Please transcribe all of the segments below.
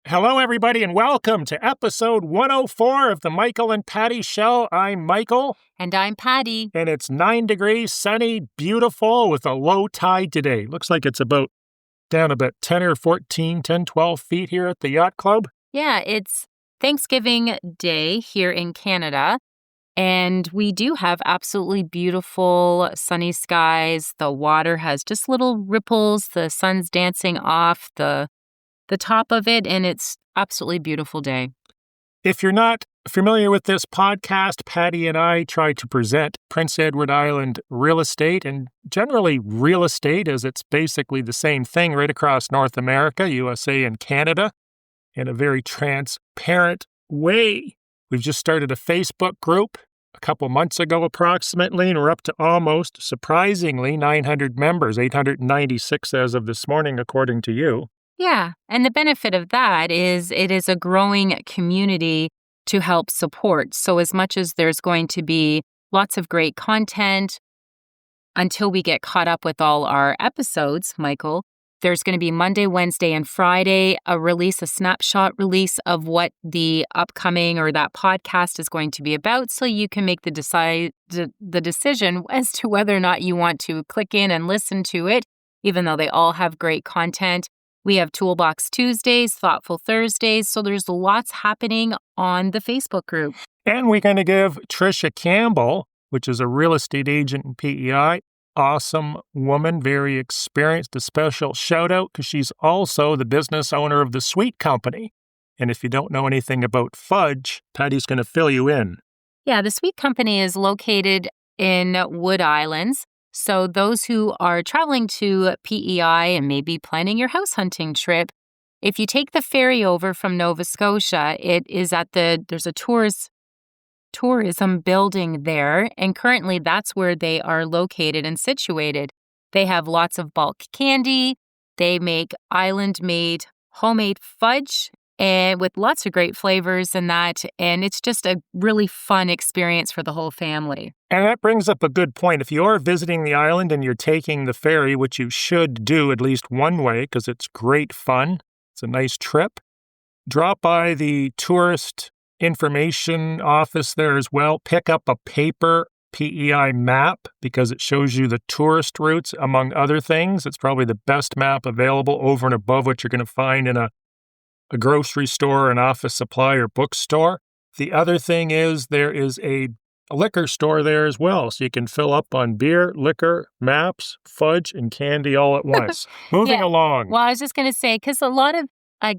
Hello, everybody, and welcome to episode 104 of the Michael and Patty Show. I'm Michael. And I'm Patty. And it's 9 degrees, sunny, beautiful, with a low tide today. Looks like it's down about 10 or 14, 10, 12 feet here at the Yacht Club. Yeah, it's Thanksgiving Day here in Canada. And we do have absolutely beautiful sunny skies. The water has just little ripples. The sun's dancing off the top of it, and it's absolutely beautiful day. If you're not familiar with this podcast, Patty and I try to present Prince Edward Island real estate, and generally real estate, as it's basically the same thing right across North America, USA, and Canada, in a very transparent way. We've just started a Facebook group a couple months ago approximately, and we're up to almost, surprisingly, 900 members, 896 as of this morning, according to you. Yeah, and the benefit of that is it is a growing community to help support. So as much as there's going to be lots of great content, until we get caught up with all our episodes, Michael, there's going to be Monday, Wednesday, and Friday a snapshot release of what the upcoming or that podcast is going to be about, so you can make the decision as to whether or not you want to click in and listen to it, even though they all have great content. We have Toolbox Tuesdays, Thoughtful Thursdays, so there's lots happening on the Facebook group. And we're going to give Trisha Campbell, which is a real estate agent in PEI, awesome woman, very experienced, a special shout out because she's also the business owner of the Sweet Company. And if you don't know anything about fudge, Patty's going to fill you in. Yeah, the Sweet Company is located in Wood Islands. So those who are traveling to PEI and maybe planning your house hunting trip, if you take the ferry over from Nova Scotia, it is there's a tourism building there, and currently that's where they are located and situated. They have lots of bulk candy. They make island-made homemade fudge and with lots of great flavors and that, and it's just a really fun experience for the whole family. And that brings up a good point. If you are visiting the island and you're taking the ferry, which you should do at least one way because it's great fun, it's a nice trip, drop by the tourist information office there as well. Pick up a paper PEI map because it shows you the tourist routes, among other things. It's probably the best map available over and above what you're going to find in a grocery store, an office supply, or bookstore. The other thing is there is a liquor store there as well, so you can fill up on beer, liquor, maps, fudge, and candy all at once. Moving along. Well, I was just going to say, because a lot of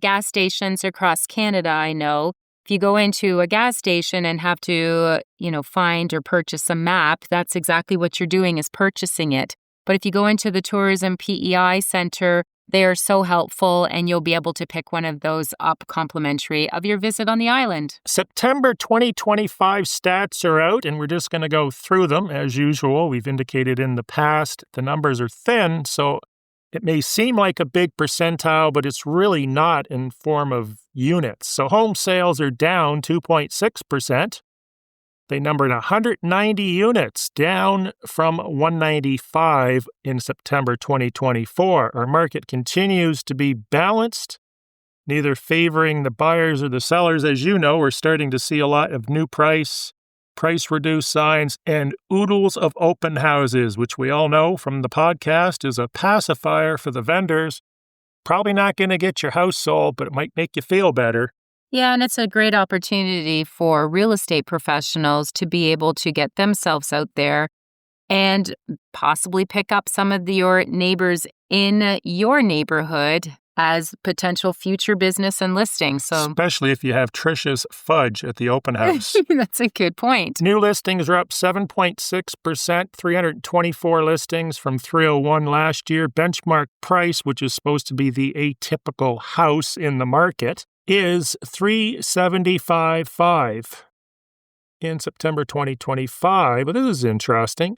gas stations across Canada, I know, if you go into a gas station and have to, find or purchase a map, that's exactly what you're doing is purchasing it. But if you go into the Tourism PEI Center, they are so helpful, and you'll be able to pick one of those up complimentary of your visit on the island. September 2025 stats are out, and we're just going to go through them. As usual, we've indicated in the past the numbers are thin, so it may seem like a big percentile, but it's really not in form of units. So home sales are down 2.6%. They numbered 190 units, down from 195 in September 2024. Our market continues to be balanced, neither favoring the buyers or the sellers. As you know, we're starting to see a lot of new price reduced signs, and oodles of open houses, which we all know from the podcast is a pacifier for the vendors. Probably not going to get your house sold, but it might make you feel better. Yeah, and it's a great opportunity for real estate professionals to be able to get themselves out there and possibly pick up some of your neighbors in your neighborhood as potential future business and listings. So, especially if you have Trisha's fudge at the open house. That's a good point. New listings are up 7.6%, 324 listings from 301 last year. Benchmark price, which is supposed to be the atypical house in the market, is $375,500 in September 2025. But this is interesting.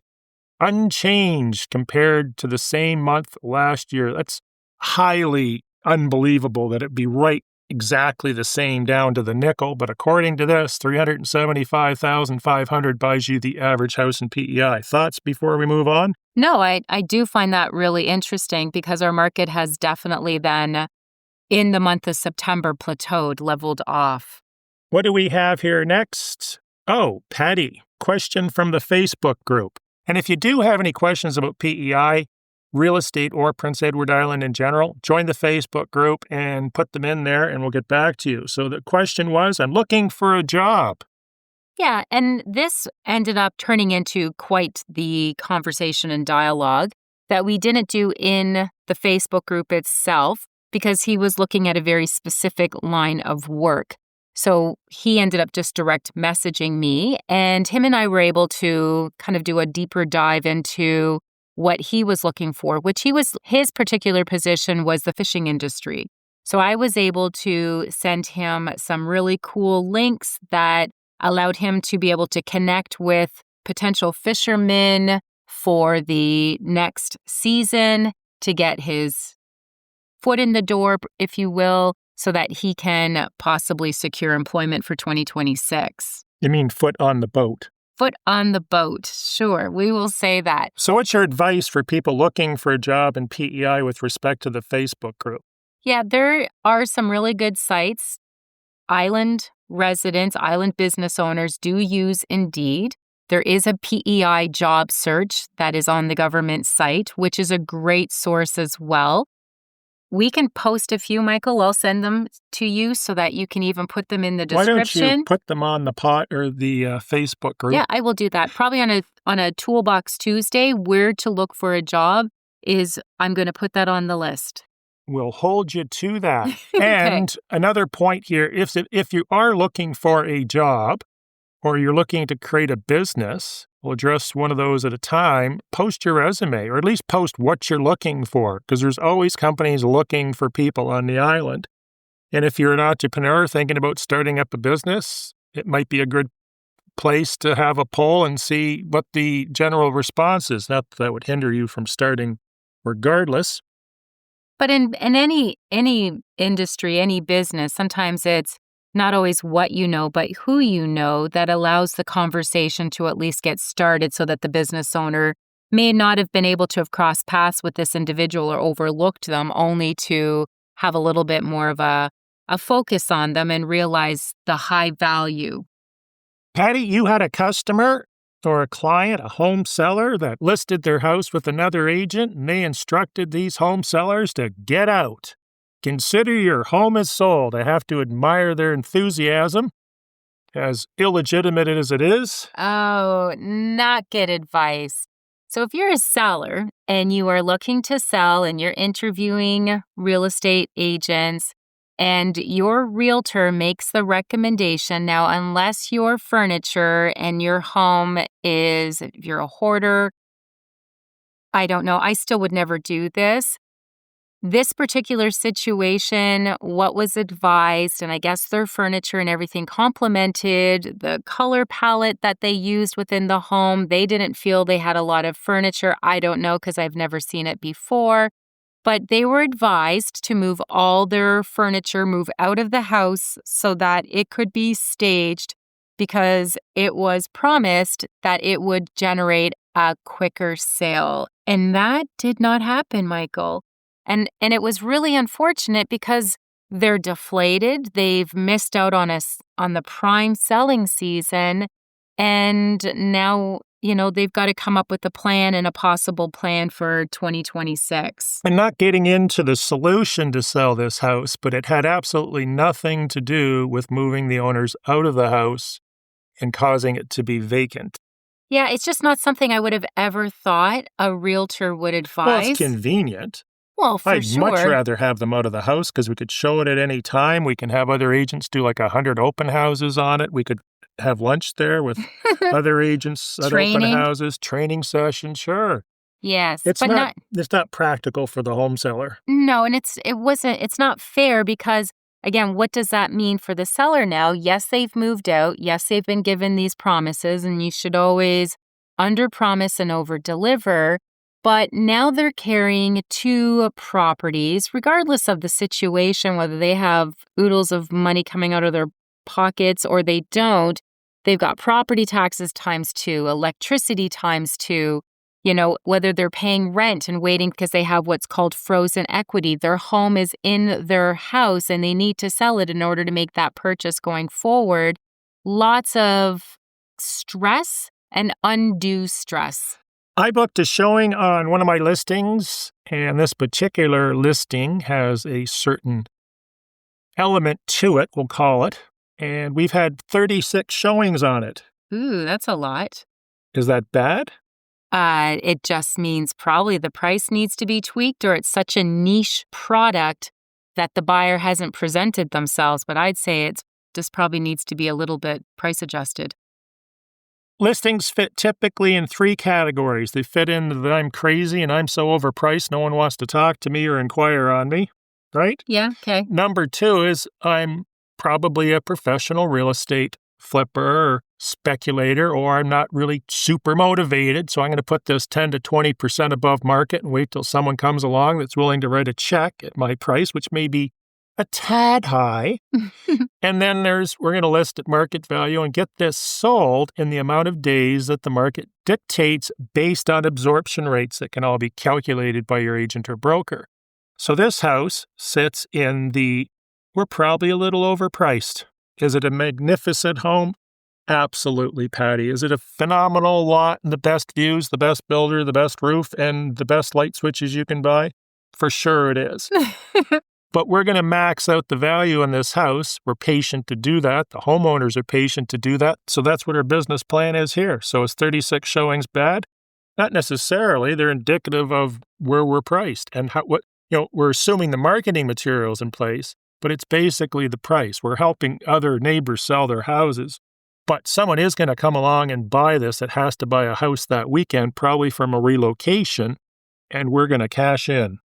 Unchanged compared to the same month last year. That's highly unbelievable that it'd be right exactly the same down to the nickel. But according to this, $375,500 buys you the average house in PEI. Thoughts before we move on? No, I do find that really interesting because our market has definitely been in the month of September plateaued, leveled off. What do we have here next? Oh, Patty, question from the Facebook group. And if you do have any questions about PEI, real estate, or Prince Edward Island in general, join the Facebook group and put them in there and we'll get back to you. So the question was, I'm looking for a job. Yeah, and this ended up turning into quite the conversation and dialogue that we didn't do in the Facebook group itself because he was looking at a very specific line of work. So he ended up just direct messaging me, and him and I were able to kind of do a deeper dive into what he was looking for, his particular position was the fishing industry. So I was able to send him some really cool links that allowed him to be able to connect with potential fishermen for the next season to get his foot in the door, if you will, so that he can possibly secure employment for 2026. You mean foot on the boat? Foot on the boat. Sure, we will say that. So what's your advice for people looking for a job in PEI with respect to the Facebook group? Yeah, there are some really good sites. Island residents, island business owners do use Indeed. There is a PEI job search that is on the government site, which is a great source as well. We can post a few, Michael. I'll send them to you so that you can even put them in the description. Why don't you put them on the Facebook group? Yeah, I will do that. Probably on a Toolbox Tuesday, where to look for a job I'm going to put that on the list. We'll hold you to that. And another point here, if you are looking for a job or you're looking to create a business, we'll address one of those at a time, post your resume, or at least post what you're looking for, because there's always companies looking for people on the island. And if you're an entrepreneur thinking about starting up a business, it might be a good place to have a poll and see what the general response is. Not that would hinder you from starting regardless. But in any industry, any business, sometimes it's not always what you know, but who you know that allows the conversation to at least get started so that the business owner may not have been able to have crossed paths with this individual or overlooked them, only to have a little bit more of a focus on them and realize the high value. Patty, you had a customer or a client, a home seller that listed their house with another agent, and they instructed these home sellers to get out. Consider your home is sold. I have to admire their enthusiasm, as illegitimate as it is. Oh, not good advice. So if you're a seller and you are looking to sell and you're interviewing real estate agents and your realtor makes the recommendation, now unless your furniture and your home if you're a hoarder, I don't know, I still would never do this. This particular situation, what was advised, and I guess their furniture and everything complemented the color palette that they used within the home. They didn't feel they had a lot of furniture. I don't know because I've never seen it before. But they were advised to move all their furniture, move out of the house so that it could be staged because it was promised that it would generate a quicker sale. And that did not happen, Michael. And it was really unfortunate because they're deflated. They've missed out on the prime selling season. And now, they've got to come up with a plan and a possible plan for 2026. And not getting into the solution to sell this house, but it had absolutely nothing to do with moving the owners out of the house and causing it to be vacant. Yeah, it's just not something I would have ever thought a realtor would advise. Well, it's convenient. Well, for I'd sure. much rather have them out of the house because we could show it at any time. We can have other agents do like 100 open houses on it. We could have lunch there with other agents at open houses, training sessions, sure. Yes, it's not practical for the home seller. No, and it's not fair because, again, what does that mean for the seller now? Yes, they've moved out. Yes, they've been given these promises, and you should always under-promise and over-deliver. But now they're carrying two properties, regardless of the situation, whether they have oodles of money coming out of their pockets or they don't. They've got property taxes times 2, electricity times 2. whether they're paying rent and waiting because they have what's called frozen equity. Their home is in their house and they need to sell it in order to make that purchase going forward. Lots of stress and undue stress. I booked a showing on one of my listings, and this particular listing has a certain element to it, we'll call it, and we've had 36 showings on it. Ooh, that's a lot. Is that bad? It just means probably the price needs to be tweaked, or it's such a niche product that the buyer hasn't presented themselves. But I'd say it's just probably needs to be a little bit price adjusted. Listings fit typically in 3 categories. They fit in that I'm crazy and I'm so overpriced no one wants to talk to me or inquire on me, right? Yeah, okay. Number 2 is I'm probably a professional real estate flipper or speculator, or I'm not really super motivated, so I'm going to put this 10 to 20% above market and wait till someone comes along that's willing to write a check at my price, which may be a tad high. And then we're going to list at market value and get this sold in the amount of days that the market dictates based on absorption rates that can all be calculated by your agent or broker. So this house sits in we're probably a little overpriced. Is it a magnificent home? Absolutely, Patty. Is it a phenomenal lot and the best views, the best builder, the best roof, and the best light switches you can buy? For sure it is. But we're going to max out the value in this house. We're patient to do that. The homeowners are patient to do that. So that's what our business plan is here. So is 36 showings bad? Not necessarily. They're indicative of where we're priced and we're assuming the marketing materials in place, but it's basically the price. We're helping other neighbors sell their houses. But someone is going to come along and buy this that has to buy a house that weekend, probably from a relocation, and we're going to cash in.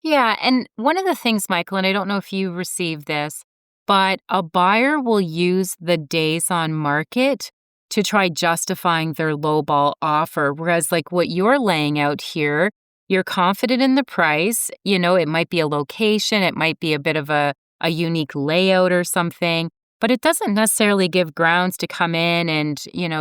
Yeah, and one of the things, Michael, and I don't know if you received this, but a buyer will use the days on market to try justifying their lowball offer. Whereas like what you're laying out here, you're confident in the price. It might be a location, it might be a bit of a unique layout or something, but it doesn't necessarily give grounds to come in and,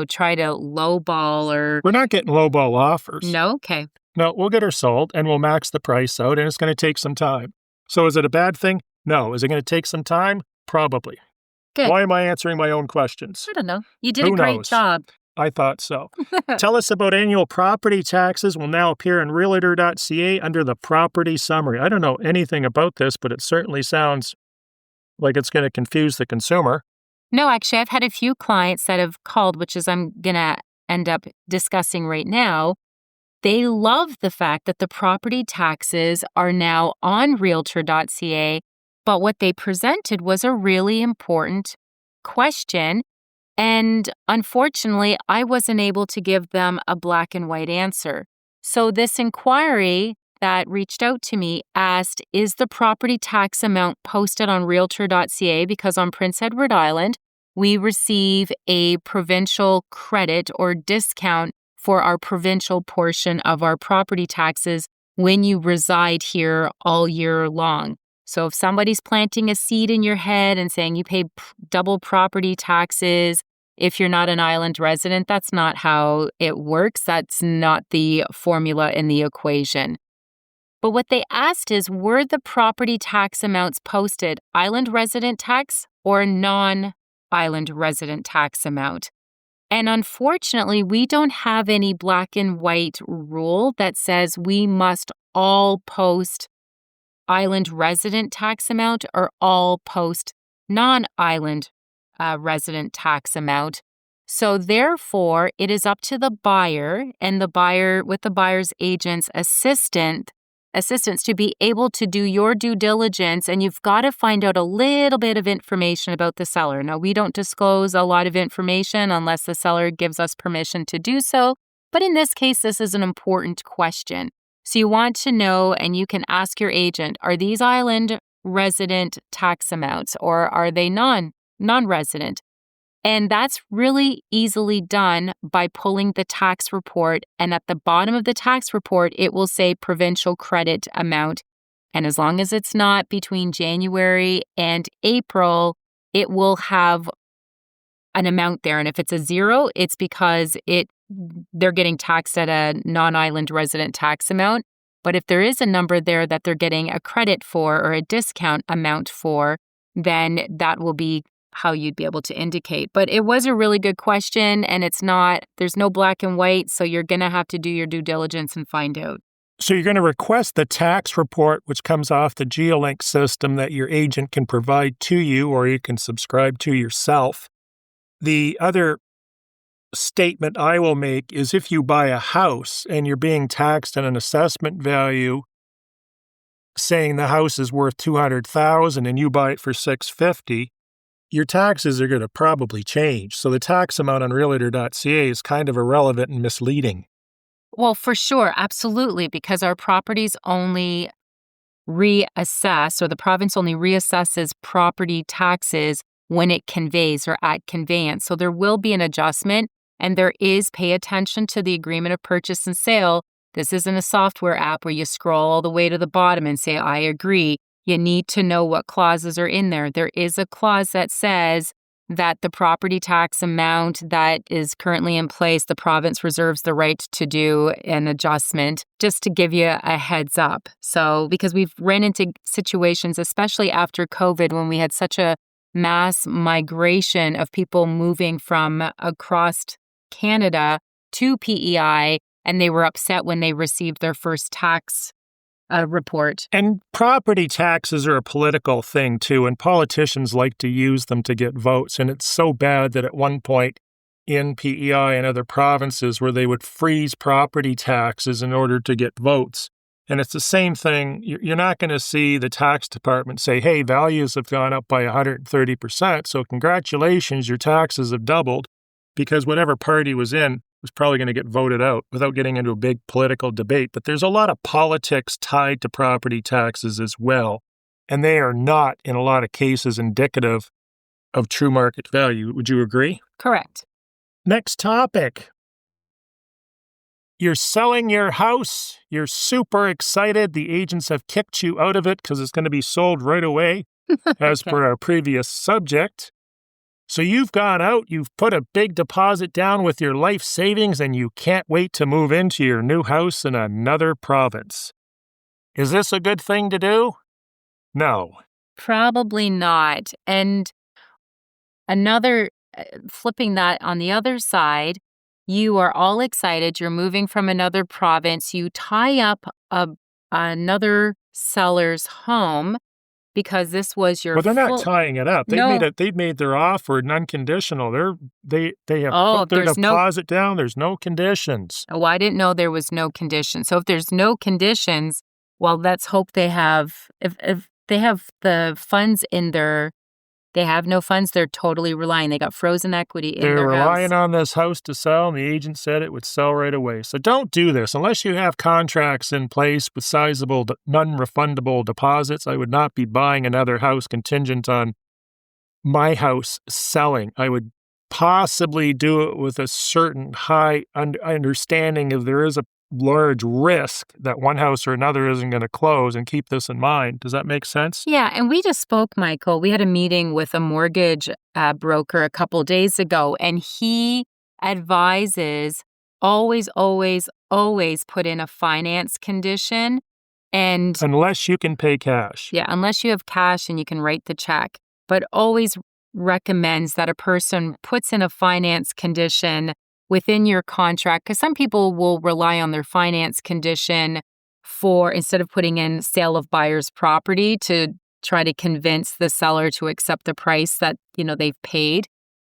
try to lowball or... We're not getting lowball offers. No? Okay. No, we'll get her sold and we'll max the price out and it's going to take some time. So is it a bad thing? No. Is it going to take some time? Probably. Good. Why am I answering my own questions? I don't know. You did Who a great knows? job. I thought so. Tell us about annual property taxes will now appear in realtor.ca under the property summary. I don't know anything about this, but it certainly sounds like it's going to confuse the consumer. No, actually, I've had a few clients that have called, which is I'm going to end up discussing right now. They love the fact that the property taxes are now on realtor.ca, but what they presented was a really important question. And unfortunately, I wasn't able to give them a black and white answer. So this inquiry that reached out to me asked, is the property tax amount posted on realtor.ca? Because on Prince Edward Island, we receive a provincial credit or discount for our provincial portion of our property taxes when you reside here all year long. So if somebody's planting a seed in your head and saying you pay double property taxes if you're not an island resident, that's not how it works. That's not the formula in the equation. But what they asked is, were the property tax amounts posted island resident tax or non-island resident tax amount? And unfortunately, we don't have any black and white rule that says we must all post island resident tax amount or all post non-island resident tax amount. So therefore, it is up to the buyer and the buyer with the buyer's agent's assistance to be able to do your due diligence, and you've got to find out a little bit of information about the seller. Now, we don't disclose a lot of information unless the seller gives us permission to do so, but in this case, this is an important question. So you want to know, and you can ask your agent, are these island resident tax amounts or are they non-resident? And that's really easily done by pulling the tax report. And at the bottom of the tax report, it will say provincial credit amount. And as long as it's not between January and April, it will have an amount there. And if it's a zero, it's because it they're getting taxed at a non-island resident tax amount. But if there is a number there that they're getting a credit for or a discount amount for, then that will be how you'd be able to indicate. But it was a really good question, and there's no black and white, so you're going to have to do your due diligence and find out. So you're going to request the tax report, which comes off the GeoLink system that your agent can provide to you, or you can subscribe to yourself. The other statement I will make is if you buy a house and you're being taxed at an assessment value, saying the house is worth $200,000 and you buy it for $650,000, your taxes are going to probably change. So the tax amount on realtor.ca is kind of irrelevant and misleading. Well, for sure, absolutely, because our properties only reassess, or the province only reassesses property taxes when it conveys or at conveyance. So there will be an adjustment, and there is pay attention to the agreement of purchase and sale. This isn't a software app where you scroll all the way to the bottom and say, I agree. You need to know what clauses are in there. There is a clause that says that the property tax amount that is currently in place, the province reserves the right to do an adjustment, just to give you a heads up. So, because we've ran into situations, especially after COVID, when we had such a mass migration of people moving from across Canada to PEI, and they were upset when they received their first tax report. And property taxes are a political thing too, and politicians like to use them to get votes. And it's so bad that at one point in PEI and other provinces where they would freeze property taxes in order to get votes. And it's the same thing. You're not going to see the tax department say, hey, values have gone up by 130%, so congratulations, your taxes have doubled, because whatever party was in was probably going to get voted out without getting into a big political debate. But there's a lot of politics tied to property taxes as well, and they are not, in a lot of cases, indicative of true market value. Would you agree? Correct. Next topic. You're selling your house. You're super excited. The agents have kicked you out of it because it's going to be sold right away, as per our previous subject. So you've gone out, you've put a big deposit down with your life savings, and you can't wait to move into your new house in another province. Is this a good thing to do? No. Probably not. And flipping that on the other side, you are all excited, you're moving from another province, you tie up another seller's home, because this was your. Well, they're not tying it up. They've made their offer unconditional. They have put their deposit down. There's no conditions. Oh, I didn't know there was no conditions. So if there's no conditions, well, let's hope they have. If they have the funds in their, they have no funds. They're totally relying. They got frozen equity in their house. They're relying on this house to sell, and the agent said it would sell right away. So don't do this. Unless you have contracts in place with sizable, non-refundable deposits, I would not be buying another house contingent on my house selling. I would possibly do it with a certain high understanding if there is a large risk that one house or another isn't going to close, and keep this in mind. Does that make sense? Yeah, and we just spoke, Michael. We had a meeting with a mortgage broker a couple days ago, and he advises always put in a finance condition. And unless you can pay cash. Yeah, unless you have cash and you can write the check. But always recommends that a person puts in a finance condition within your contract, because some people will rely on their finance condition for, instead of putting in sale of buyer's property, to try to convince the seller to accept the price that, they've paid.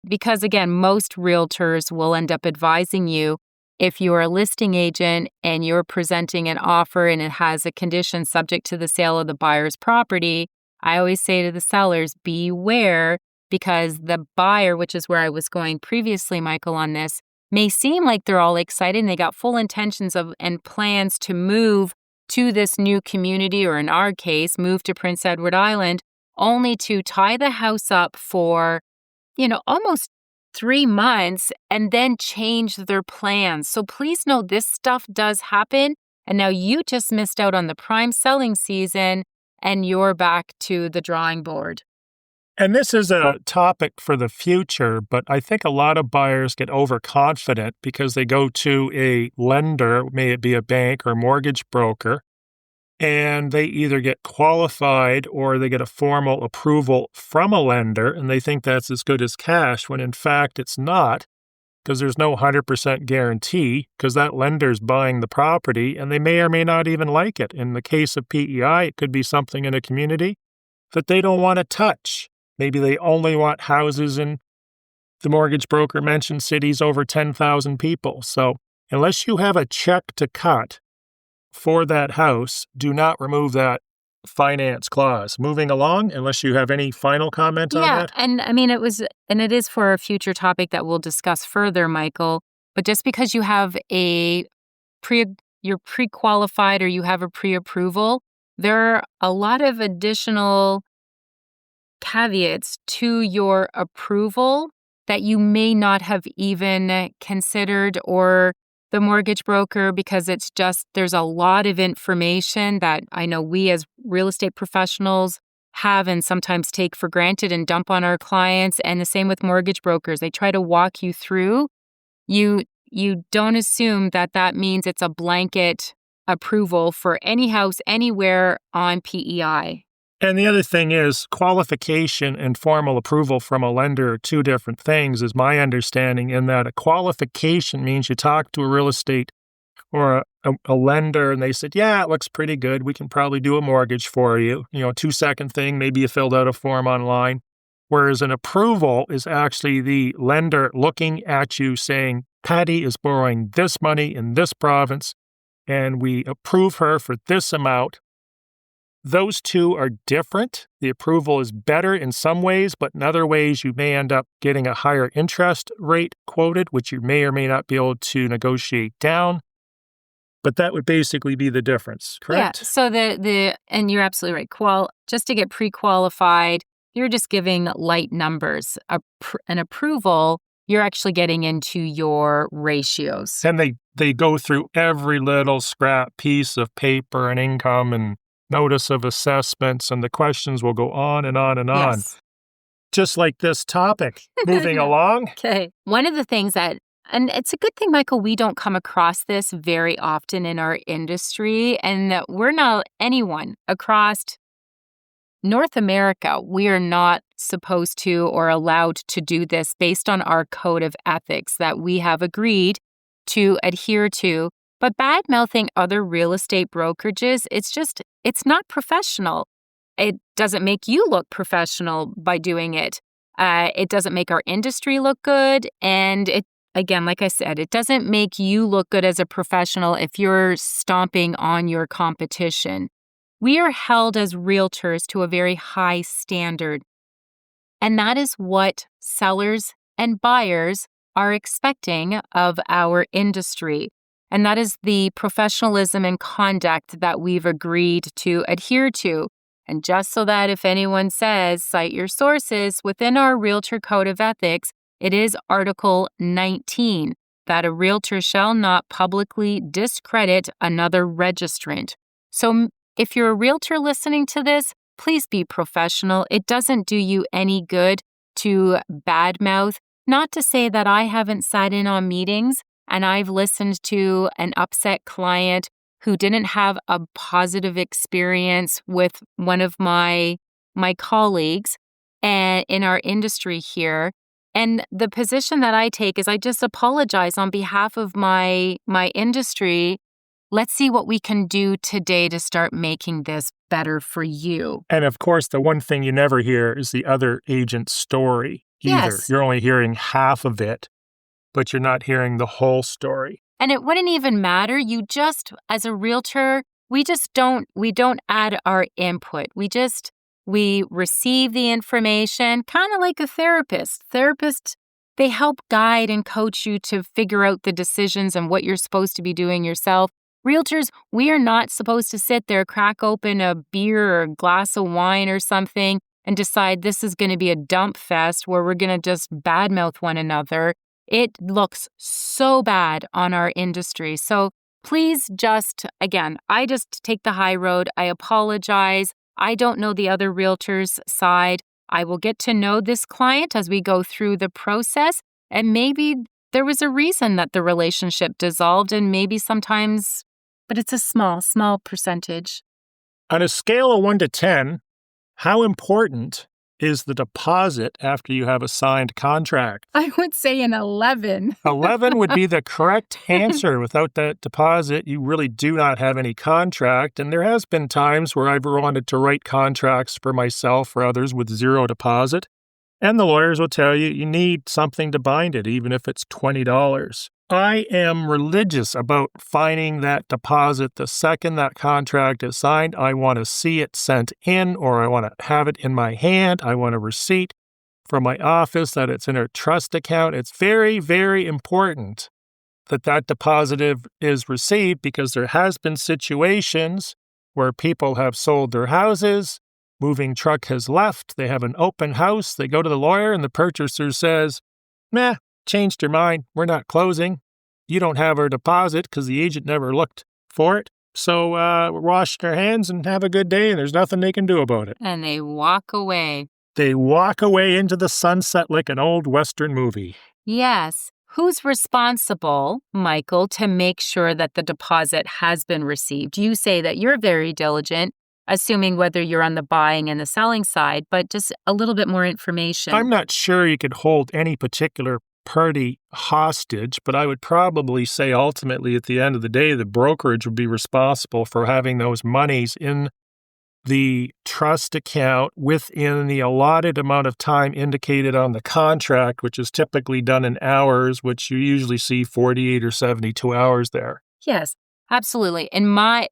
Because again, most realtors will end up advising you, if you're a listing agent and you're presenting an offer and it has a condition subject to the sale of the buyer's property, I always say to the sellers, beware, because the buyer, which is where I was going previously, Michael, on this, may seem like they're all excited and they got full intentions of and plans to move to this new community, or in our case, move to Prince Edward Island, only to tie the house up for, almost 3 months and then change their plans. So please know this stuff does happen. And now you just missed out on the prime selling season and you're back to the drawing board. And this is a topic for the future, but I think a lot of buyers get overconfident because they go to a lender, may it be a bank or mortgage broker, and they either get qualified or they get a formal approval from a lender, and they think that's as good as cash, when in fact it's not, because there's no 100% guarantee, because that lender's buying the property, and they may or may not even like it. In the case of PEI, it could be something in a community that they don't want to touch. Maybe they only want houses in, the mortgage broker mentioned, cities over 10,000 people. So unless you have a check to cut for that house, do not remove that finance clause. Moving along, unless you have any final comment on that? And I mean, it is for a future topic that we'll discuss further, Michael. But just because you have you're pre-qualified or you have a pre-approval, there are a lot of additional caveats to your approval that you may not have even considered, or the mortgage broker, because it's just, there's a lot of information that I know we as real estate professionals have and sometimes take for granted and dump on our clients. And the same with mortgage brokers. They try to walk you through. You don't assume that means it's a blanket approval for any house anywhere on PEI. And the other thing is, qualification and formal approval from a lender are two different things, is my understanding, in that a qualification means you talk to a real estate or a lender and they said, yeah, it looks pretty good. We can probably do a mortgage for you. 2-second thing, maybe you filled out a form online. Whereas an approval is actually the lender looking at you saying, Patty is borrowing this money in this province, and we approve her for this amount. Those two are different. The approval is better in some ways, but in other ways, you may end up getting a higher interest rate quoted, which you may or may not be able to negotiate down. But that would basically be the difference, correct? Yeah. So and you're absolutely right. Just to get pre-qualified, you're just giving light numbers. An approval, you're actually getting into your ratios. And they go through every little scrap piece of paper and income and notice of assessments, and the questions will go on and on and on. Yes. Just like this topic. Moving along. Okay. One of the things and it's a good thing, Michael, we don't come across this very often in our industry, and that we're not anyone across North America. We are not supposed to or allowed to do this based on our code of ethics that we have agreed to adhere to. But bad-mouthing other real estate brokerages, it's not professional. It doesn't make you look professional by doing it. It doesn't make our industry look good. And again, like I said, it doesn't make you look good as a professional if you're stomping on your competition. We are held as realtors to a very high standard. And that is what sellers and buyers are expecting of our industry. And that is the professionalism and conduct that we've agreed to adhere to. And just so that if anyone says, cite your sources, within our Realtor Code of Ethics, it is Article 19, that a realtor shall not publicly discredit another registrant. So if you're a realtor listening to this, please be professional. It doesn't do you any good to badmouth. Not to say that I haven't sat in on meetings and I've listened to an upset client who didn't have a positive experience with one of my colleagues and in our industry here. And the position that I take is I just apologize on behalf of my industry. Let's see what we can do today to start making this better for you. And of course, the one thing you never hear is the other agent's story either. Yes. You're only hearing half of it, but you're not hearing the whole story. And it wouldn't even matter. You just, as a realtor, we don't add our input. We receive the information, kind of like a therapist. Therapists, they help guide and coach you to figure out the decisions and what you're supposed to be doing yourself. Realtors, we are not supposed to sit there, crack open a beer or a glass of wine or something and decide this is going to be a dump fest where we're going to just badmouth one another. It looks so bad on our industry. So please I just take the high road. I apologize. I don't know the other realtors' side. I will get to know this client as we go through the process. And maybe there was a reason that the relationship dissolved, and maybe sometimes, but it's a small percentage. On a scale of 1 to 10, how important is the deposit after you have a signed contract? I would say an 11. 11 would be the correct answer. Without that deposit, you really do not have any contract. And there has been times where I've wanted to write contracts for myself or others with zero deposit. And the lawyers will tell you, you need something to bind it, even if it's $20. I am religious about finding that deposit the second that contract is signed. I want to see it sent in, or I want to have it in my hand. I want a receipt from my office that it's in a trust account. It's very, very important that that deposit is received, because there has been situations where people have sold their houses, moving truck has left, they have an open house, they go to the lawyer, and the purchaser says, "Meh, changed your mind, we're not closing. You don't have our deposit because the agent never looked for it. So we're washing our hands and have a good day, and there's nothing they can do about it." And they walk away. They walk away into the sunset like an old Western movie. Yes. Who's responsible, Michael, to make sure that the deposit has been received? You say that you're very diligent, assuming whether you're on the buying and the selling side, but just a little bit more information. I'm not sure you could hold any particular party hostage, but I would probably say ultimately at the end of the day, the brokerage would be responsible for having those monies in the trust account within the allotted amount of time indicated on the contract, which is typically done in hours, which you usually see 48 or 72 hours there. Yes, absolutely.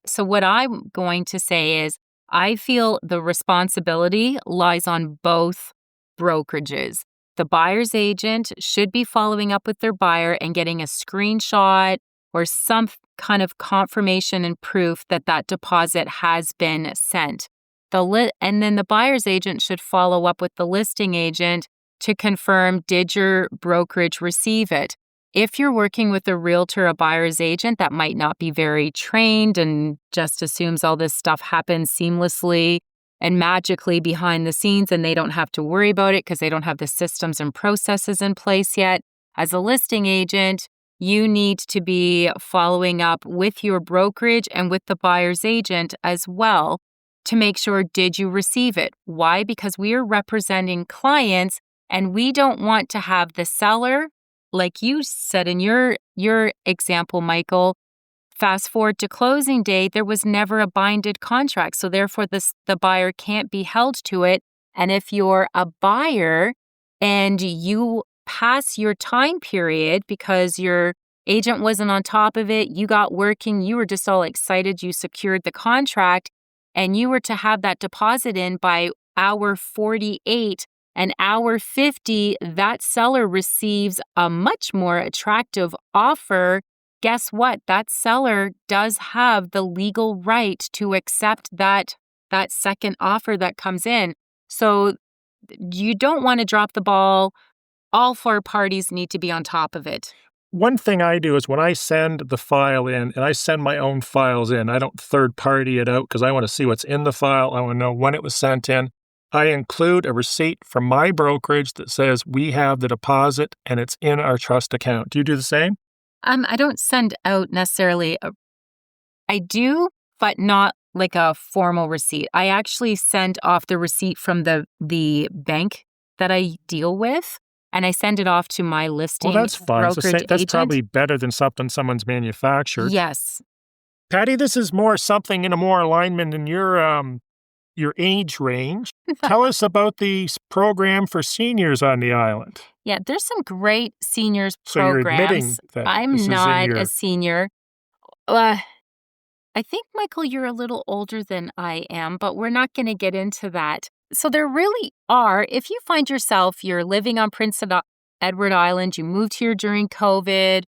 So what I'm going to say is I feel the responsibility lies on both brokerages. The buyer's agent should be following up with their buyer and getting a screenshot or some kind of confirmation and proof that that deposit has been sent. And then the buyer's agent should follow up with the listing agent to confirm, did your brokerage receive it? If you're working with a realtor, a buyer's agent that might not be very trained and just assumes all this stuff happens seamlessly and magically behind the scenes, and they don't have to worry about it because they don't have the systems and processes in place yet. As a listing agent, you need to be following up with your brokerage and with the buyer's agent as well to make sure, did you receive it? Why? Because we are representing clients, and we don't want to have the seller, like you said in your example, Michael, fast forward to closing date, there was never a binded contract. So therefore, the buyer can't be held to it. And if you're a buyer and you pass your time period because your agent wasn't on top of it, you got working, you were just all excited, you secured the contract, and you were to have that deposit in by hour 48 and hour 50, that seller receives a much more attractive offer. Guess what? That seller does have the legal right to accept that second offer that comes in. So you don't want to drop the ball. All four parties need to be on top of it. One thing I do is when I send the file in, and I send my own files in, I don't third party it out because I want to see what's in the file. I want to know when it was sent in. I include a receipt from my brokerage that says we have the deposit and it's in our trust account. Do you do the same? I don't send out necessarily. I do, but not like a formal receipt. I actually send off the receipt from the bank that I deal with, and I send it off to my listing. Well, that's fine. So that's agent. probably better than something someone's manufactured. Yes. Patty, this is more something in a more alignment in your age range. Tell us about the program for seniors on the island. Yeah, there's some great seniors So programs. you're admitting that I'm this is in not your... a senior. I think, Michael, you're a little older than I am, but we're not going to get into that. So there really are, if you find yourself, you're living on Prince Edward Island, you moved here during COVID,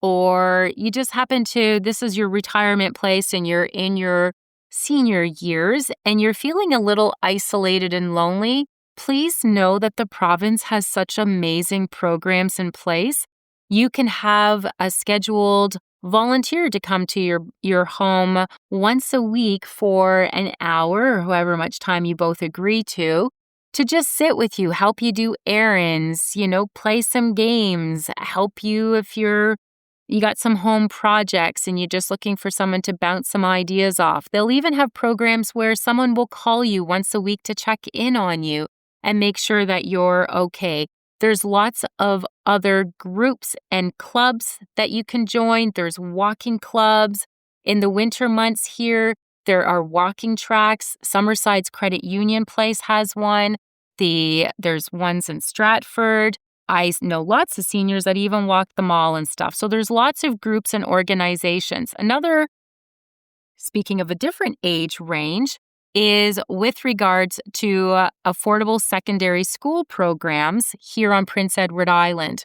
or you just happen to, this is your retirement place and you're in your senior years and you're feeling a little isolated and lonely, please know that the province has such amazing programs in place. You can have a scheduled volunteer to come to your home once a week for an hour or however much time you both agree to. to just sit with you, help you do errands, play some games, help you if you got some home projects and you're just looking for someone to bounce some ideas off. They'll even have programs where someone will call you once a week to check in on you and make sure that you're okay. There's lots of other groups and clubs that you can join. There's walking clubs. In the winter months here, there are walking tracks. Summerside's Credit Union Place has one. There's ones in Stratford. I know lots of seniors that even walk the mall and stuff. So there's lots of groups and organizations. Speaking of a different age range, is with regards to affordable secondary school programs here on Prince Edward Island.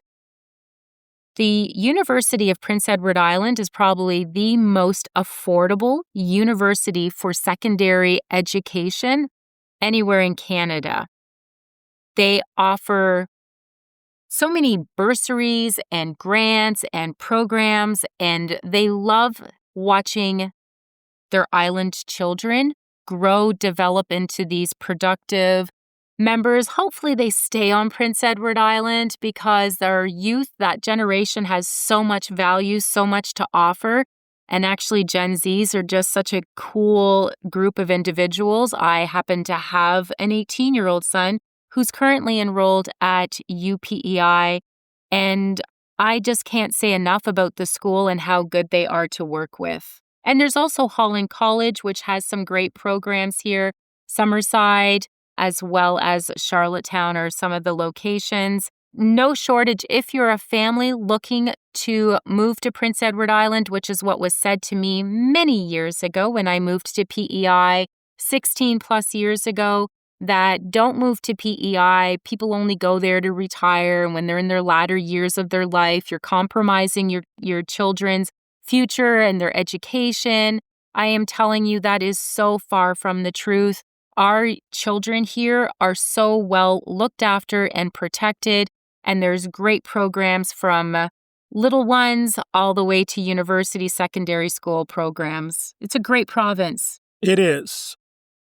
The University of Prince Edward Island is probably the most affordable university for secondary education anywhere in Canada. They offer so many bursaries and grants and programs, and they love watching their island children grow, develop into these productive members. Hopefully they stay on Prince Edward Island because our youth, that generation, has so much value, so much to offer. And actually, Gen Zs are just such a cool group of individuals. I happen to have an 18-year-old son who's currently enrolled at UPEI, and I just can't say enough about the school and how good they are to work with. And there's also Holland College, which has some great programs here. Summerside, as well as Charlottetown, are some of the locations. No shortage if you're a family looking to move to Prince Edward Island, which is what was said to me many years ago when I moved to PEI 16 plus years ago, that don't move to PEI. People only go there to retire. And when they're in their latter years of their life, you're compromising your children's future and their education. I am telling you that is so far from the truth. Our children here are so well looked after and protected, and there's great programs from little ones all the way to university secondary school programs. It's a great province. It is.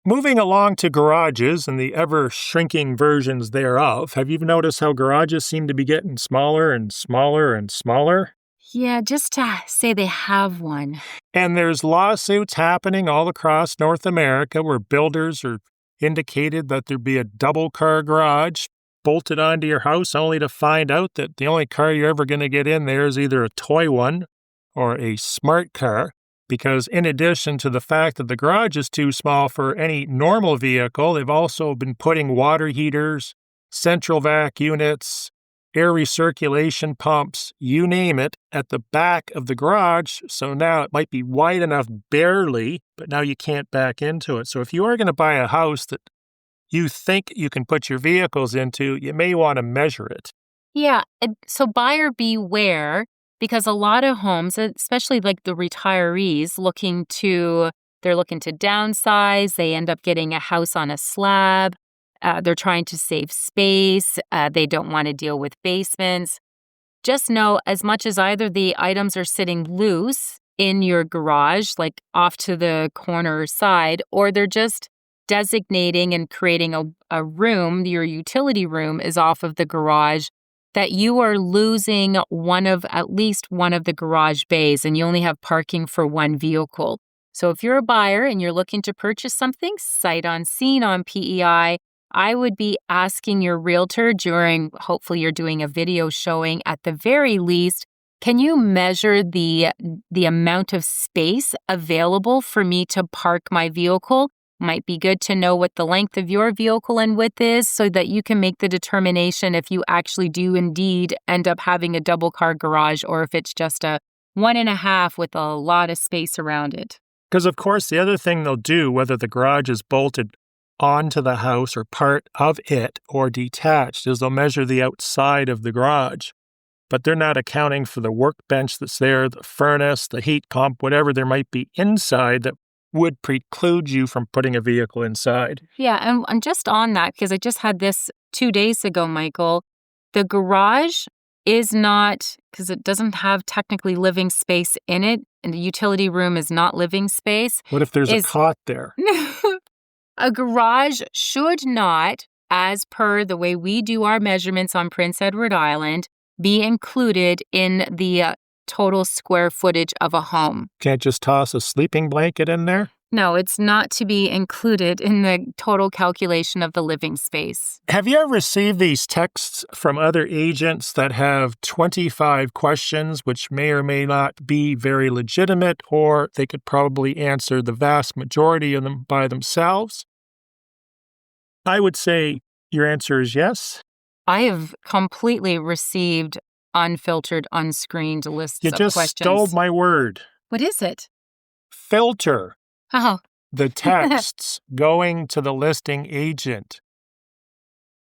Moving along to garages and the ever-shrinking versions thereof, have you noticed how garages seem to be getting smaller and smaller and smaller? Yeah, just to say they have one. And there's lawsuits happening all across North America where builders are indicated that there'd be a double-car garage bolted onto your house only to find out that the only car you're ever going to get in there is either a toy one or a smart car. Because in addition to the fact that the garage is too small for any normal vehicle, they've also been putting water heaters, central vac units, air recirculation pumps, you name it, at the back of the garage. So now it might be wide enough barely, but now you can't back into it. So if you are going to buy a house that you think you can put your vehicles into, you may want to measure it. Yeah, so buyer beware, because a lot of homes, especially like the retirees, they're looking to downsize. They end up getting a house on a slab. They're trying to save space. They don't want to deal with basements. Just know, as much as either the items are sitting loose in your garage, like off to the corner side, or they're just designating and creating a room, your utility room is off of the garage, that you are losing at least one of the garage bays and you only have parking for one vehicle. So if you're a buyer and you're looking to purchase something sight unseen on PEI, I would be asking your realtor hopefully you're doing a video showing at the very least, can you measure the amount of space available for me to park my vehicle? Might be good to know what the length of your vehicle and width is so that you can make the determination if you actually do indeed end up having a double car garage or if it's just a 1.5 with a lot of space around it. Because, of course, the other thing they'll do, whether the garage is bolted onto the house or part of it or detached, is they'll measure the outside of the garage. But they're not accounting for the workbench that's there, the furnace, the heat pump, whatever there might be inside that would preclude you from putting a vehicle inside. Yeah, and just on that, because I just had this 2 days ago, Michael, the garage is not, because it doesn't have technically living space in it, and the utility room is not living space. What if there's a cot there? A garage should not as per the way we do our measurements on Prince Edward Island, be included in the total square footage of a home. Can't just toss a sleeping blanket in there? No, it's not to be included in the total calculation of the living space. Have you ever received these texts from other agents that have 25 questions, which may or may not be very legitimate, or they could probably answer the vast majority of them by themselves? I would say your answer is yes. I have completely received unfiltered, unscreened lists You of just questions. stole my word. What is it? Filter Oh, the texts going to the listing agent.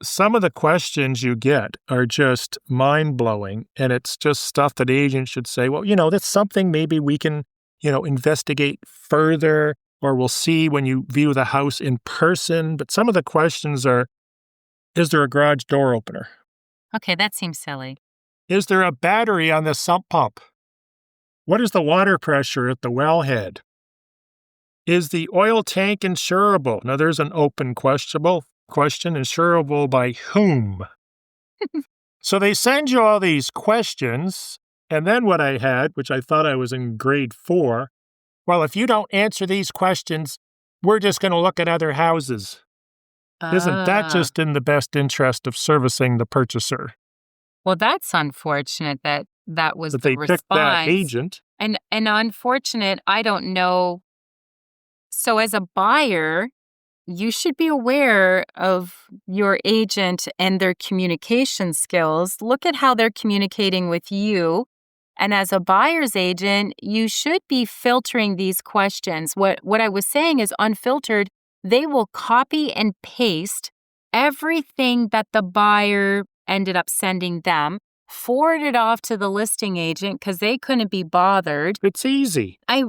Some of the questions you get are just mind-blowing, and it's just stuff that agents should say, well, that's something maybe we can, investigate further, or we'll see when you view the house in person. But some of the questions are, is there a garage door opener? okay, that seems silly. Is there a battery on the sump pump? What is the water pressure at the wellhead? Is the oil tank insurable? Now, there's an open question. Insurable by whom? So they send you all these questions, and then what I had, which I thought I was in grade 4, well, if you don't answer these questions, we're just going to look at other houses. Isn't that just in the best interest of servicing the purchaser? Well, that's unfortunate that was That the they response. picked that agent. And unfortunate, I don't know. So as a buyer, you should be aware of your agent and their communication skills. Look at how they're communicating with you. And as a buyer's agent, you should be filtering these questions. What I was saying is Unfiltered, they will copy and paste everything that the buyer ended up sending them, forward it off to the listing agent because they couldn't be bothered. It's easy. I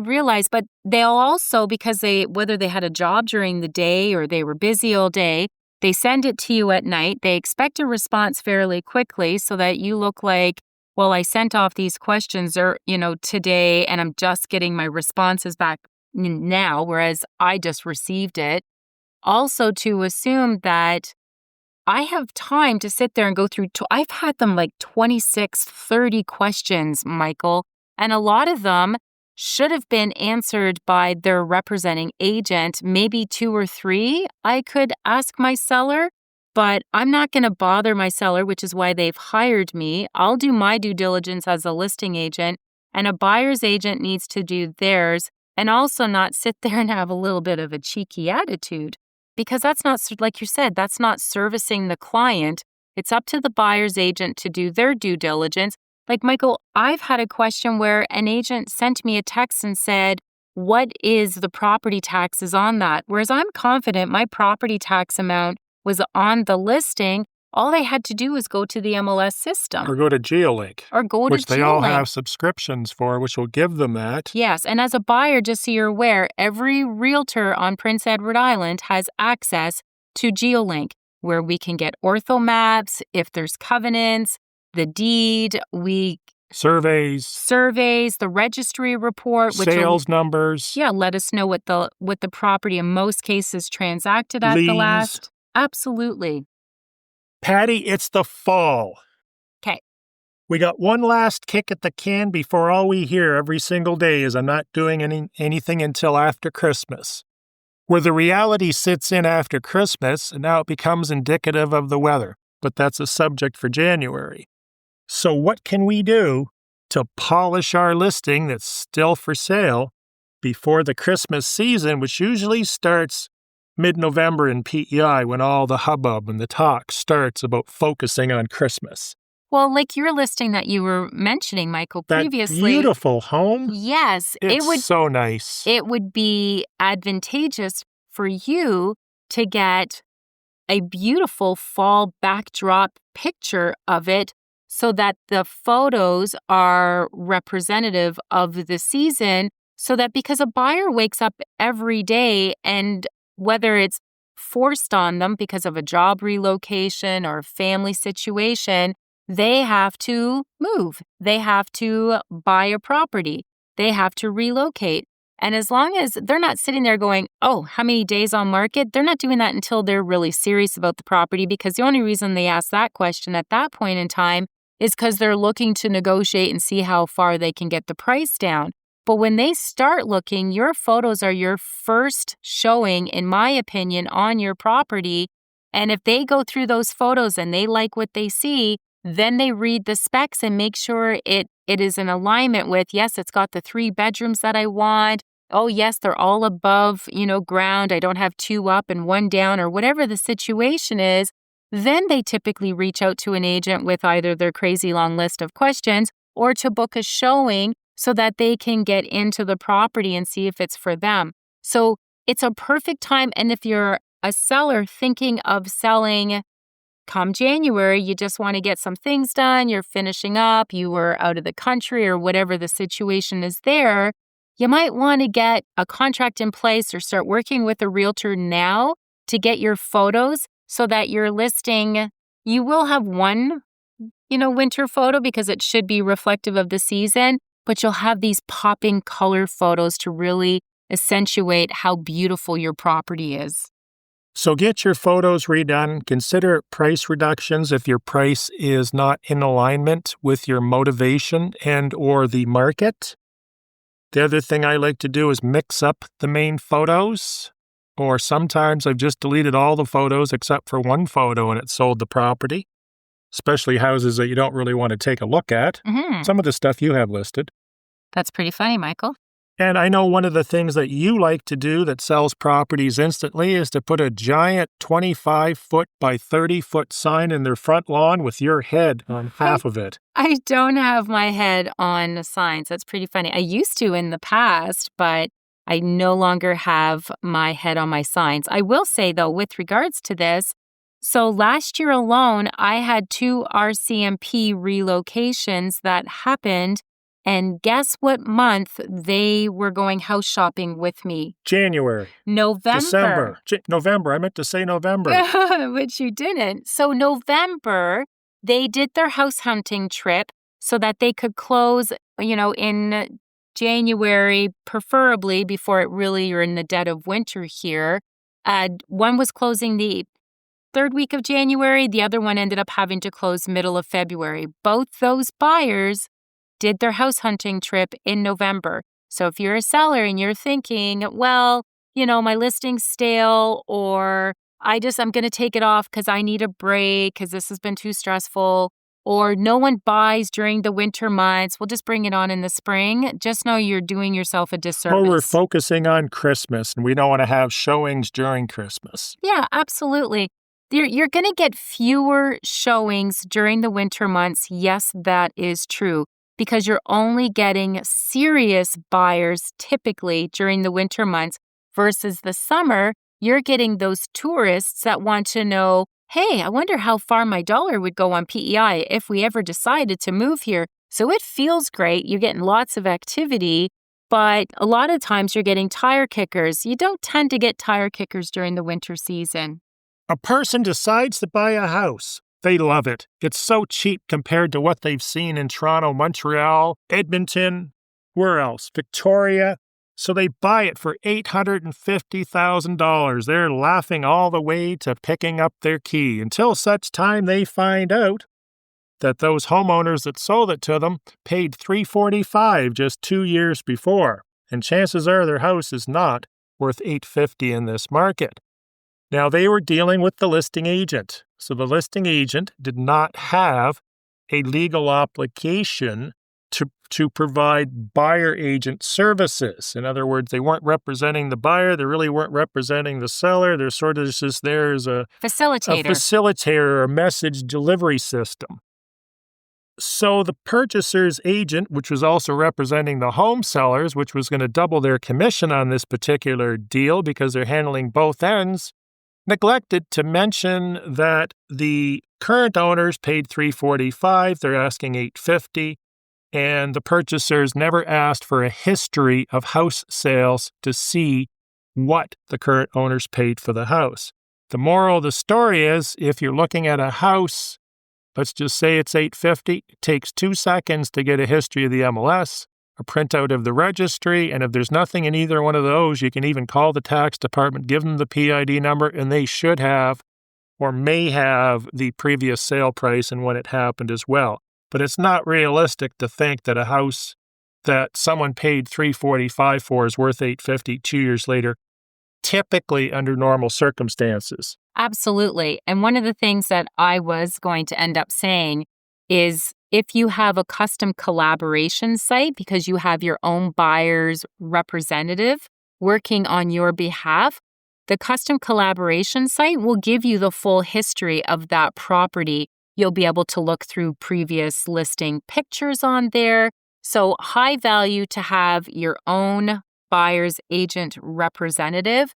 realize, but they'll also, because whether they had a job during the day or they were busy all day, they send it to you at night. They expect a response fairly quickly so that you look like, well, I sent off these questions today and I'm just getting my responses back now, whereas I just received it. Also to assume that I have time to sit there and go through, I've had them like 26, 30 questions, Michael, and a lot of them should have been answered by their representing agent, maybe 2 or 3 I could ask my seller, but I'm not going to bother my seller, which is why they've hired me. I'll do my due diligence as a listing agent, and a buyer's agent needs to do theirs, and also not sit there and have a little bit of a cheeky attitude. Because that's not, like you said, that's not servicing the client. It's up to the buyer's agent to do their due diligence. Like, Michael, I've had a question where an agent sent me a text and said, what is the property taxes on that? Whereas I'm confident my property tax amount was on the listing. All they had to do was go to the MLS system. Or go to GeoLink. Which they all have subscriptions for, which will give them that. Yes, and as a buyer, just so you're aware, every realtor on Prince Edward Island has access to GeoLink, where we can get ortho maps, if there's covenants, the deed, surveys, the registry report, which sales numbers. Yeah, let us know what the property in most cases transacted at the last. Absolutely. Patty, it's the fall. Okay. We got one last kick at the can before all we hear every single day is I'm not doing anything until after Christmas. Where the reality sits in after Christmas, and now it becomes indicative of the weather. But that's a subject for January. So what can we do to polish our listing that's still for sale before the Christmas season, which usually starts mid-November in PEI when all the hubbub and the talk starts about focusing on Christmas? Well, like your listing that you were mentioning, Michael, previously. That beautiful home? Yes. It's so nice. It would be advantageous for you to get a beautiful fall backdrop picture of it so that the photos are representative of the season, so that because a buyer wakes up every day and whether it's forced on them because of a job relocation or family situation, they have to move. They have to buy a property. They have to relocate. And as long as they're not sitting there going, oh, how many days on market? They're not doing that until they're really serious about the property, because the only reason they ask that question at that point in time is because they're looking to negotiate and see how far they can get the price down. But when they start looking, your photos are your first showing, in my opinion, on your property. And if they go through those photos and they like what they see, then they read the specs and make sure it is in alignment with, yes, it's got the 3 bedrooms that I want. Oh, yes, they're all above, ground. I don't have 2 up and 1 down, or whatever the situation is. Then they typically reach out to an agent with either their crazy long list of questions or to book a showing so that they can get into the property and see if it's for them. So it's a perfect time. And if you're a seller thinking of selling come January, you just want to get some things done, you're finishing up, you were out of the country, or whatever the situation is there, you might want to get a contract in place or start working with a realtor now to get your photos so that your listing, you will have one, winter photo because it should be reflective of the season, but you'll have these popping color photos to really accentuate how beautiful your property is. So get your photos redone. Consider price reductions if your price is not in alignment with your motivation and or the market. The other thing I like to do is mix up the main photos, or sometimes I've just deleted all the photos except for one photo and it sold the property, especially houses that you don't really want to take a look at. Mm-hmm. Some of the stuff you have listed. That's pretty funny, Michael. And I know one of the things that you like to do that sells properties instantly is to put a giant 25-foot by 30-foot sign in their front lawn with your head on half of it. I don't have my head on the signs. That's pretty funny. I used to in the past, but I no longer have my head on my signs. I will say, though, with regards to this, so last year alone, I had 2 RCMP relocations that happened. And guess what month they were going house shopping with me? January. November. December. November. I meant to say November. Which you didn't. So November, they did their house hunting trip so that they could close, in January, preferably before you're in the dead of winter here. One was closing the 3rd week of January. The other one ended up having to close middle of February. Both those buyers did their house hunting trip in November. So if you're a seller and you're thinking, well, my listing's stale, or I'm going to take it off because I need a break because this has been too stressful, or no one buys during the winter months, we'll just bring it on in the spring. Just know you're doing yourself a disservice. Well, we're focusing on Christmas and we don't want to have showings during Christmas. Yeah, absolutely. You're going to get fewer showings during the winter months. Yes, that is true, because you're only getting serious buyers typically during the winter months versus the summer. You're getting those tourists that want to know, hey, I wonder how far my dollar would go on PEI if we ever decided to move here. So it feels great. You're getting lots of activity, but a lot of times you're getting tire kickers. You don't tend to get tire kickers during the winter season. A person decides to buy a house. They love it. It's so cheap compared to what they've seen in Toronto, Montreal, Edmonton, where else? Victoria. So they buy it for $850,000. They're laughing all the way to picking up their key until such time they find out that those homeowners that sold it to them paid $345 just 2 years before. And chances are their house is not worth $850 in this market. Now, they were dealing with the listing agent. So the listing agent did not have a legal obligation to provide buyer agent services. In other words, they weren't representing the buyer. They really weren't representing the seller. They're sort of just there as a facilitator, a message delivery system. So the purchaser's agent, which was also representing the home sellers, which was going to double their commission on this particular deal because they're handling both ends, neglected to mention that the current owners paid $345, they're asking $850, and the purchasers never asked for a history of house sales to see what the current owners paid for the house. The moral of the story is, if you're looking at a house, let's just say it's $850, it takes 2 seconds to get a history of the MLS a printout of the registry, and if there's nothing in either one of those, you can even call the tax department, give them the PID number, and they should have or may have the previous sale price and when it happened as well. But it's not realistic to think that a house that someone paid $345 for is worth $850 2 years later, typically under normal circumstances. Absolutely. And one of the things that I was going to end up saying is if you have a custom collaboration site because you have your own buyer's representative working on your behalf, the custom collaboration site will give you the full history of that property. You'll be able to look through previous listing pictures on there. So high value to have your own buyer's agent representative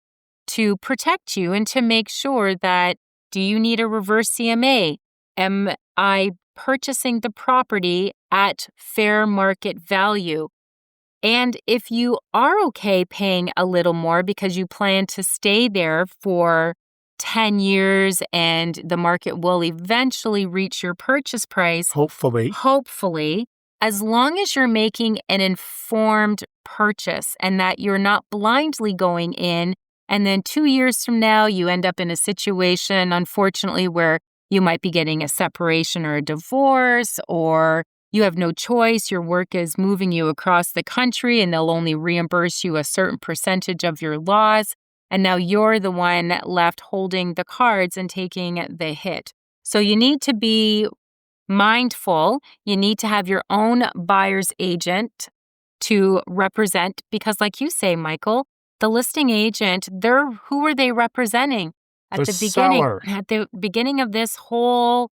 to protect you and to make sure that, do you need a reverse CMA? Am I purchasing the property at fair market value? And if you are okay paying a little more because you plan to stay there for 10 years and the market will eventually reach your purchase price, hopefully, as long as you're making an informed purchase and that you're not blindly going in, and then 2 years from now, you end up in a situation, unfortunately, where you might be getting a separation or a divorce, or you have no choice. Your work is moving you across the country and they'll only reimburse you a certain percentage of your loss. And now you're the one left holding the cards and taking the hit. So you need to be mindful. You need to have your own buyer's agent to represent, because like you say, Michael, the listing agent, who are they representing? At the beginning of this whole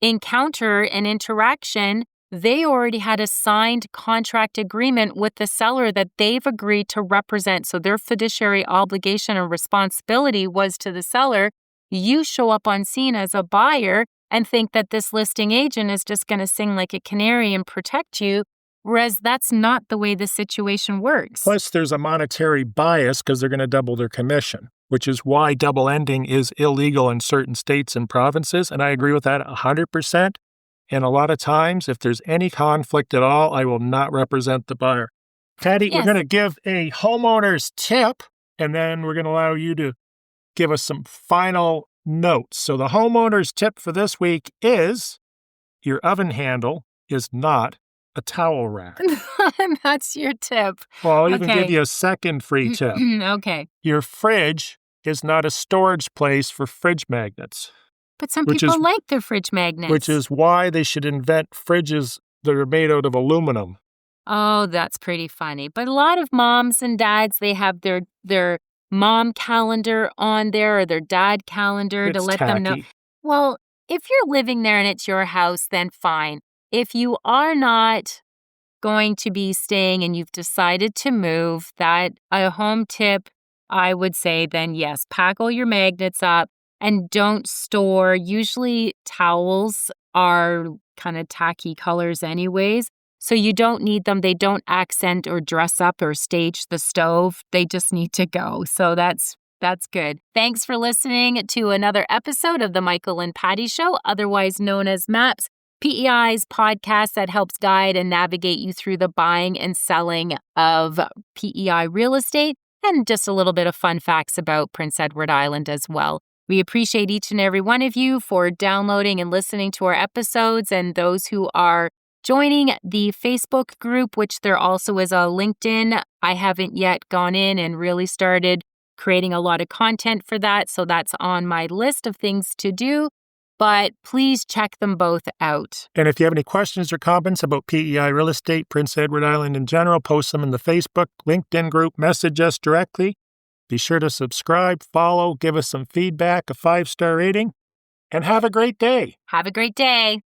encounter and interaction, they already had a signed contract agreement with the seller that they've agreed to represent. So their fiduciary obligation and responsibility was to the seller. You show up on scene as a buyer and think that this listing agent is just going to sing like a canary and protect you, whereas that's not the way the situation works. Plus, there's a monetary bias because they're going to double their commission, which is why double ending is illegal in certain states and provinces. And I agree with that 100%. And a lot of times, if there's any conflict at all, I will not represent the buyer. Patty, We're going to give a homeowner's tip, and then we're going to allow you to give us some final notes. So the homeowner's tip for this week is your oven handle is not a towel rack. That's your tip. Well, I'll even give you a second free tip. Okay. Your fridge is not a storage place for fridge magnets. But some people like their fridge magnets. Which is why they should invent fridges that are made out of aluminum. Oh, that's pretty funny. But a lot of moms and dads, they have their mom calendar on there or their dad calendar to let them know. Well, if you're living there and it's your house, then fine. If you are not going to be staying and you've decided to move, that a home tip, I would say then yes, pack all your magnets up and don't store. Usually towels are kind of tacky colors anyways, so you don't need them. They don't accent or dress up or stage the stove. They just need to go. So that's good. Thanks for listening to another episode of the Michael and Patty Show, otherwise known as MAPS. PEI's podcast that helps guide and navigate you through the buying and selling of PEI real estate, and just a little bit of fun facts about Prince Edward Island as well. We appreciate each and every one of you for downloading and listening to our episodes, and those who are joining the Facebook group, which there also is a LinkedIn. I haven't yet gone in and really started creating a lot of content for that, so that's on my list of things to do. But please check them both out. And if you have any questions or comments about PEI real estate, Prince Edward Island in general, post them in the Facebook, LinkedIn group, message us directly. Be sure to subscribe, follow, give us some feedback, a 5-star rating, and have a great day. Have a great day.